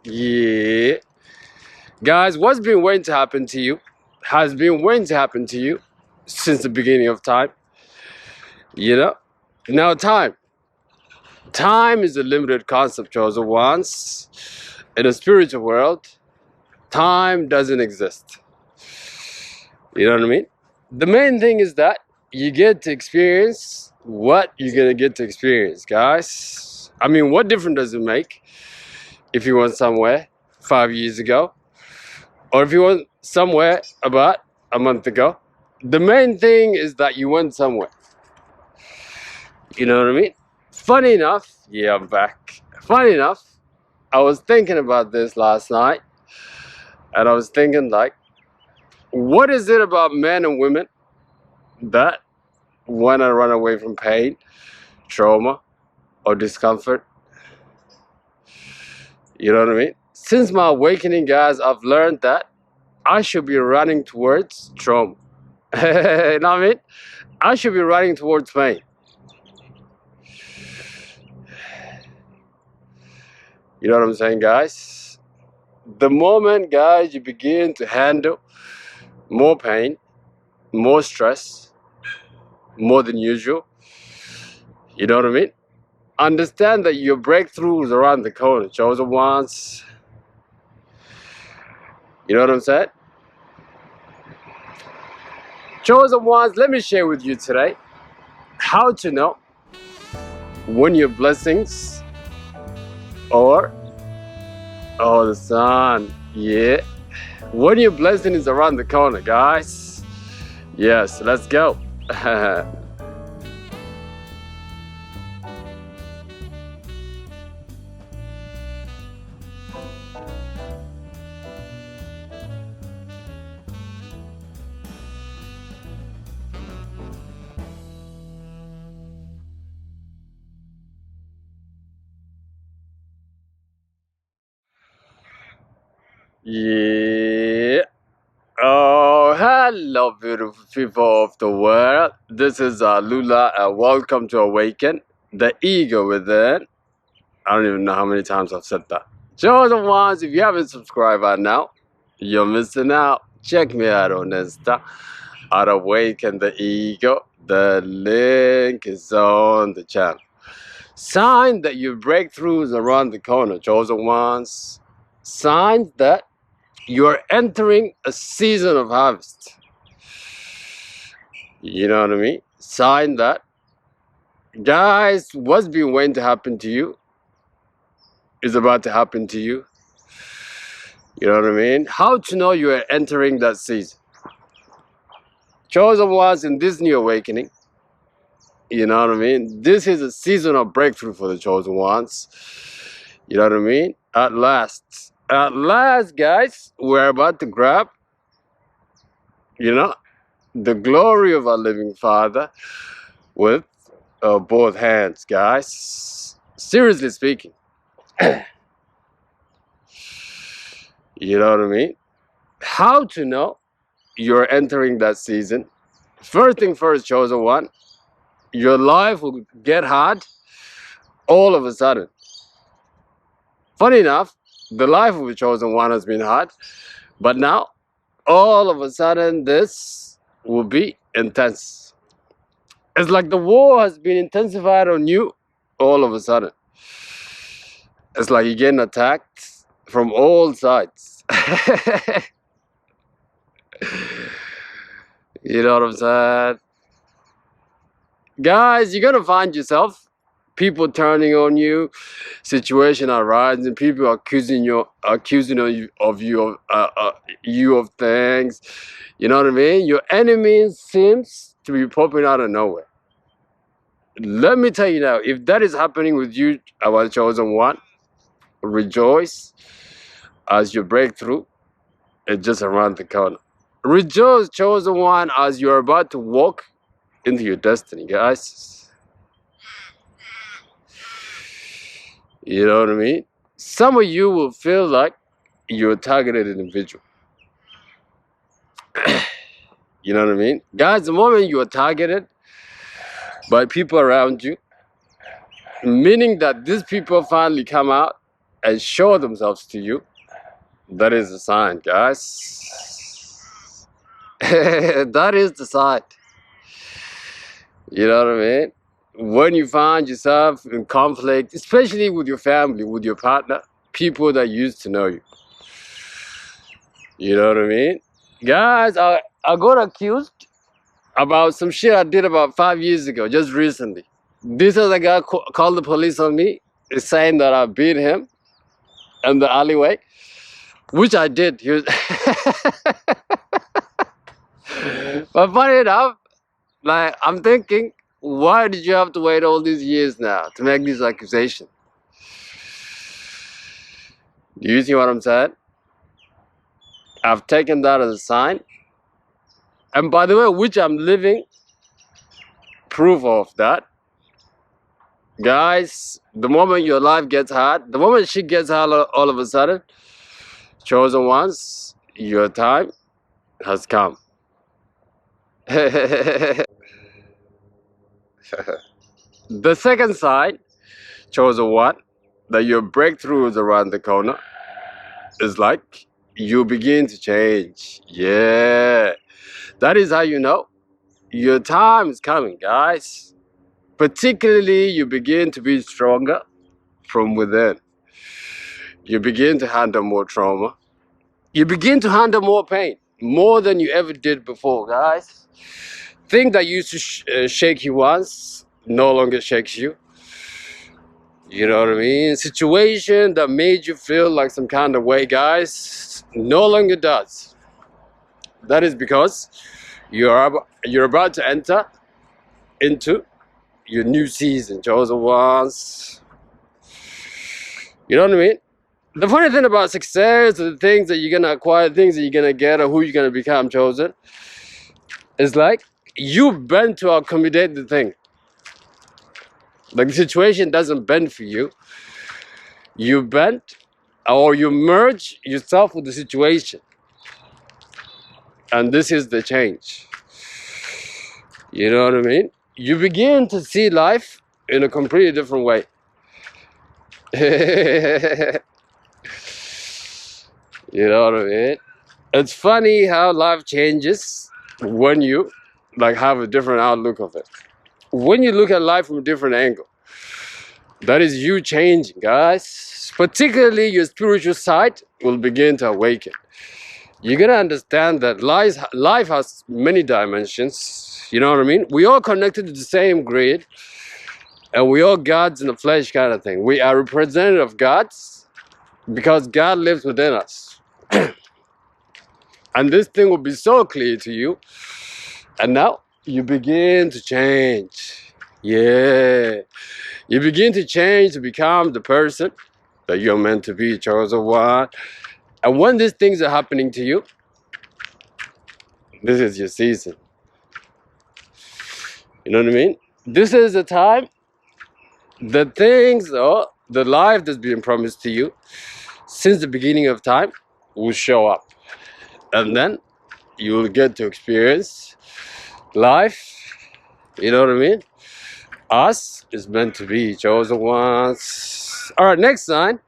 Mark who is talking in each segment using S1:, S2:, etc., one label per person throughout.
S1: Yeah. Guys, what's been waiting to happen to you has been waiting to happen to you since the beginning of time. You know? Now, time. Time is a limited concept, chosen once. In a spiritual world, time doesn't exist. You know what I mean? The main thing is that you get to experience what you're going to get to experience, guys. I mean, what difference does it make if you went somewhere 5 years ago or if you went somewhere about a month ago? The main thing is that you went somewhere. You know what I mean? Funny enough, yeah, I'm back. Funny enough, I was thinking about this last night and I was thinking, like, what is it about men and women that want to run away from pain, trauma, or discomfort? You know what I mean? Since my awakening, guys, I've learned that I should be running towards trauma. You know what I mean? I should be running towards pain. You know what I'm saying, guys? The moment, guys, you begin to handle more pain, more stress, more than usual, you know what I mean? Understand that your breakthrough is around the corner, chosen ones. You know what I'm saying? Chosen ones, let me share with you today how to know when your blessings or the sun, yeah, when your blessing is around the corner, guys. Yes, let's go. Yeah. Oh, hello, beautiful people of the world. This is Lula, and welcome to Awaken the Ego Within. I don't even know how many times I've said that. Chosen ones, if you haven't subscribed by now, you're missing out. Check me out on Insta at Awaken the Ego. The link is on the channel. Sign that your breakthrough is around the corner, chosen ones. Signs that you are entering a season of harvest. You know what I mean? Sign that, guys, what's been waiting to happen to you is about to happen to you. You know what I mean? How to know you are entering that season? Chosen ones, in this new awakening, you know what I mean? This is a season of breakthrough for the chosen ones. You know what I mean? At last, guys, we're about to grab, the glory of our living Father with both hands, guys. Seriously speaking. You know what I mean? How to know you're entering that season? First thing first, chosen one, your life will get hard all of a sudden. Funny enough, the life of the chosen one has been hard, but now all of a sudden this will be intense. It's like the war has been intensified on you all of a sudden. It's like you're getting attacked from all sides. You know what I'm saying? Guys, you're gonna find yourself people turning on you, situation arising, people accusing you of things. You know what I mean? Your enemy seems to be popping out of nowhere. Let me tell you now, if that is happening with you, our chosen one, rejoice, as your breakthrough is just around the corner. Rejoice, chosen one, as you're about to walk into your destiny, guys. You know what I mean? Some of you will feel like you're a targeted individual. You know what I mean? Guys, the moment you are targeted by people around you, meaning that these people finally come out and show themselves to you, that is the sign, guys. That is the sign. You know what I mean? When you find yourself in conflict, especially with your family, with your partner, people that used to know you. You know what I mean? Guys, I got accused about some shit I did about 5 years ago, just recently. This other guy called the police on me, saying that I beat him in the alleyway, which I did. He was but funny enough, like, I'm thinking, why did you have to wait all these years now to make this accusation? Do you see what I'm saying? I've taken that as a sign. And by the way, which I'm living proof of that. Guys, the moment your life gets hard, the moment shit gets hard all of a sudden, chosen ones, your time has come. The second sign, chosen one, that your breakthrough is around the corner, is like you begin to change. Yeah. That is how you know your time is coming, guys. Particularly, you begin to be stronger from within. You begin to handle more trauma. You begin to handle more pain, more than you ever did before, guys. Thing that used to shake you once no longer shakes you. You know what I mean? Situation that made you feel like some kind of way, guys, no longer does. That is because you're about to enter into your new season, chosen ones. You know what I mean? The funny thing about success, the things that you're gonna acquire, things that you're gonna get, or who you're gonna become, chosen, is like you bend to accommodate the thing. Like the situation doesn't bend for you. You bend, or you merge yourself with the situation. And this is the change. You know what I mean? You begin to see life in a completely different way. You know what I mean? It's funny how life changes when you like have a different outlook of it. When you look at life from a different angle, that is you changing, guys. Particularly your spiritual side will begin to awaken. You're gonna understand that life has many dimensions. You know what I mean? We all connected to the same grid, and we all gods in the flesh kind of thing. We are representative of gods because God lives within us. And this thing will be so clear to you. And now you begin to change. Yeah. You begin to change to become the person that you're meant to be, chosen one. And when these things are happening to you, this is your season. You know what I mean? This is the time the things or the life that's been promised to you since the beginning of time will show up. And then you will get to experience life. You know what I mean? Us is meant to be chosen ones. All right, next sign.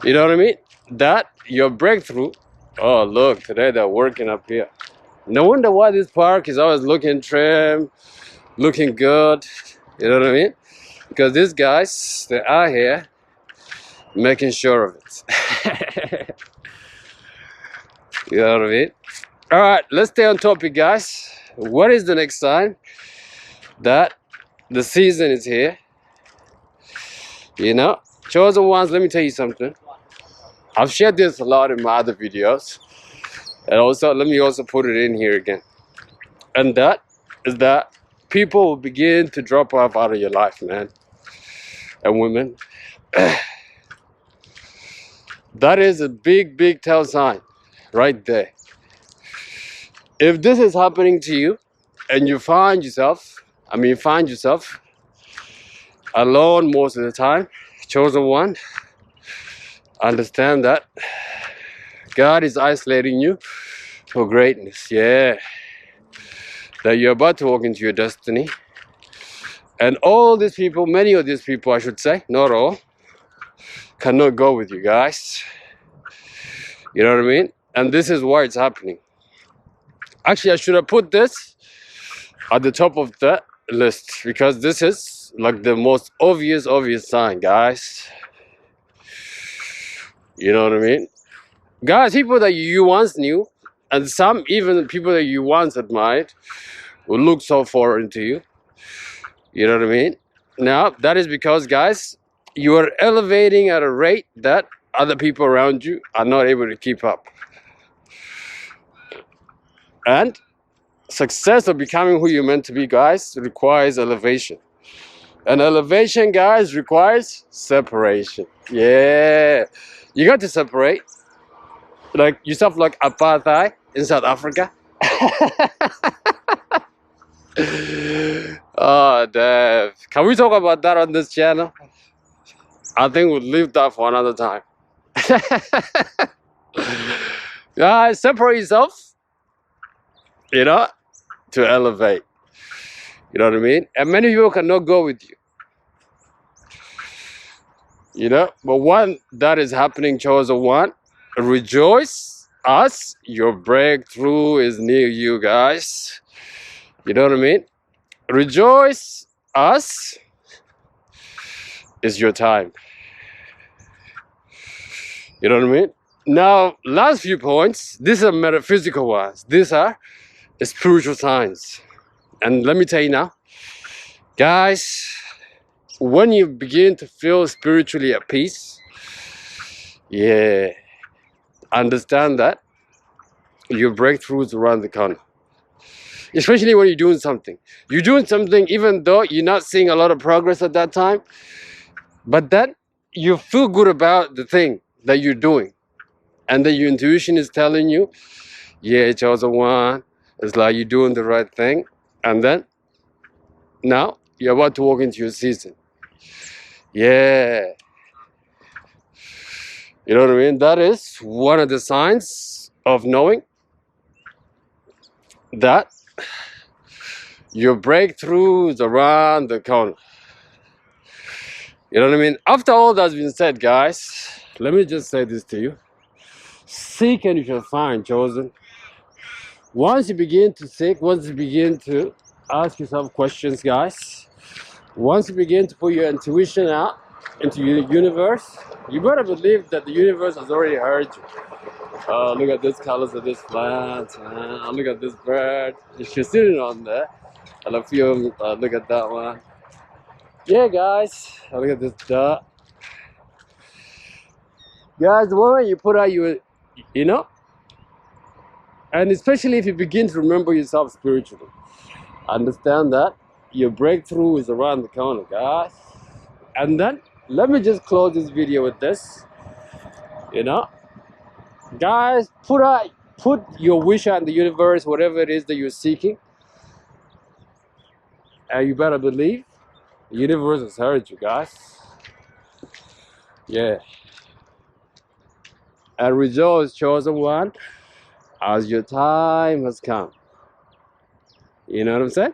S1: You know what I mean? That your breakthrough. Oh, look, today they're working up here. No wonder why this park is always looking trim, looking good. You know what I mean? Because these guys, they are here making sure of it. You know what I mean? All right, let's stay on topic, guys. What is the next sign? That the season is here. You know, chosen ones, let me tell you something. I've shared this a lot in my other videos. And also, let me also put it in here again. And that is that people will begin to drop off out of your life, man. And women. That is a big, big tell sign right there. If this is happening to you and you find yourself alone most of the time, chosen one, understand that God is isolating you for greatness. Yeah. That you're about to walk into your destiny. And all these people, many of these people, I should say, not all, cannot go with you guys. You know what I mean? And this is why it's happening. Actually, I should have put this at the top of the list because this is like the most obvious sign, guys. You know what I mean? Guys, people that you once knew, and some even people that you once admired, will look so far into you. You know what I mean? Now, that is because, guys, you are elevating at a rate that other people around you are not able to keep up. And success of becoming who you're meant to be, guys, requires elevation. And elevation, guys, requires separation. Yeah. You got to separate. Like, you stuff like apartheid in South Africa. Oh, damn. Can we talk about that on this channel? I think we'll leave that for another time. Guys, separate yourself, you know, to elevate. You know what I mean? And many people cannot go with you. You know, but one that is happening, chosen one, rejoice as your breakthrough is near you, guys. You know what I mean? Rejoice as is your time. You know what I mean? Now, last few points, these are metaphysical ones. These are spiritual signs. And let me tell you now, guys, when you begin to feel spiritually at peace, yeah, understand that your breakthrough is around the corner. Especially when you're doing something. You're doing something even though you're not seeing a lot of progress at that time, but then you feel good about the thing that you're doing. And then your intuition is telling you, yeah, chosen one, it's like you're doing the right thing. And then now you're about to walk into your season. Yeah. You know what I mean? That is one of the signs of knowing that your breakthrough is around the corner. You know what I mean? After all that's been said, guys, let me just say this to you. Seek and you shall find, chosen. Once you begin to seek, once you begin to ask yourself questions, guys, once you begin to put your intuition out into the universe, you better believe that the universe has already heard you. Look at this colors of this plant. Look at this bird. She's sitting on there. I love you. Look at that one. Yeah, guys. Look at this duck. Guys, the moment you put out your, you know, and especially if you begin to remember yourself spiritually, understand that your breakthrough is around the corner, guys. And then let me just close this video with this. You know, guys, put your wish out in the universe, whatever it is that you're seeking, and you better believe the universe has heard you, guys. Yeah. And rejoice, chosen one, as your time has come. You know what I'm saying?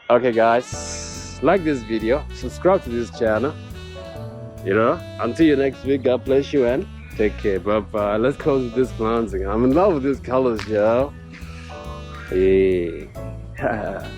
S1: Okay, guys, like this video, subscribe to this channel. You know, until you next week, God bless you and take care. Bye-bye. Let's close with this planting. I'm in love with these colors, yo. Yeah.